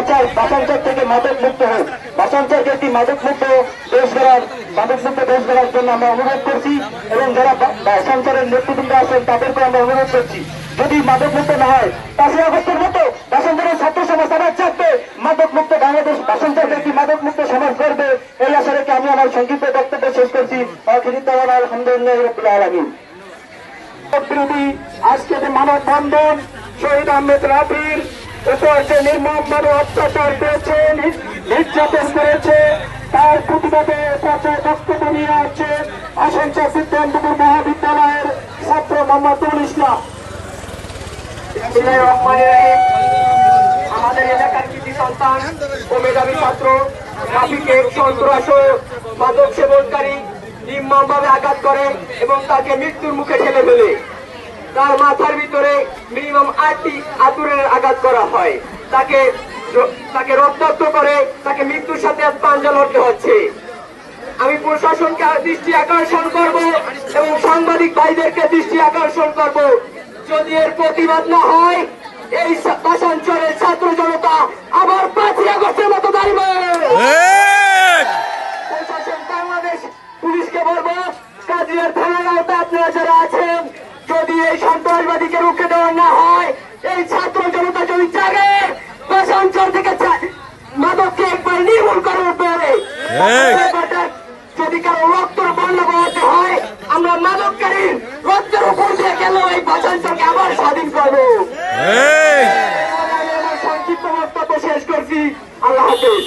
চাই বাসাঞ্চল থেকে মাদক মুক্ত হোক। বাসাঞ্চলকে একটি মাদক মুক্ত দেশ গড়ার জন্য আমরা অনুরোধ করছি এবং যারা বাসাঞ্চলের নেতৃবৃন্দ আছেন তাদেরকে আমরা অনুরোধ করছি, যদি মাদক মুক্ত না হয় 5ই আগস্টের মতো বাসাঞ্চলের ছাত্র সমাজ আবার চাপবে মাদক মুক্ত বাংলাদেশ, বাসাঞ্চলকে একটি মাদক মুক্ত সমাজ করবে। এই আশা রেখে আমি আমার সংক্ষিপ্ত বক্তব্য শেষ করছি। আলহামদুলিল্লাহ রাব্বিল আলামিন। বিরোধী আজকে যে মানববন্ধন শহীদ আহমেদ রাফির উপর যে নির্মমভাবে অত্যাচার করেছে, নির্যাতন করেছে, তার প্রতিবাদে বক্তব্য নিয়ে আসছে আশঙ্কা সিদ্ধান্তপুর মহাবিদ্যালয়ের ছাত্র মোহাম্মদুল ইসলাম। আমাদের এলাকার কৃতি সন্তান ও মেধাবী ছাত্র রাফিকে সন্ত্রাস ও মাদক সেবনকারী নির্মমভাবে আঘাত করে এবং তাকে মৃত্যুর মুখে ঠেলে ফেলে। তার মাথার ভিতরে মিনিমাম 8টি আতুরের আঘাত করা হয়। তাকে রক্তাক্ত করে তাকে মৃত্যুর সাথে পাঞ্জা লড়তে হচ্ছে। আমি প্রশাসনকে দৃষ্টি আকর্ষণ করব এবং সাংবাদিক ভাইদেরকে দৃষ্টি আকর্ষণ করব, যদি এর প্রতিবাদ না হয় এই বাসাঞ্চলের ছাত্র জনতা আবার 5ই আগস্টের মতো দাঁড়িয়ে। প্রশাসন বাংলাদেশ পুলিশকে বলবো, কাজিয়ার থানার আওতায় আপনারা যারা আছেন, যদি এই সন্ত্রাসবাদীকে রুখে দেওয়া না হয়, এই ছাত্র জনতা যদি জাগে বাসাঞ্চল থেকে মাদককে একবার নির্মূল করে উঠবে। যদি কারো রক্তের বন্যা বহাতে হয়, আমরা মাদককারীর রক্তের উপর দিয়ে গেল এই বাসাঞ্চলকে আবার স্বাধীন করবো। আমার সংক্ষিপ্ত বক্তব্য শেষ করছি। আল্লাহ হাফেজ।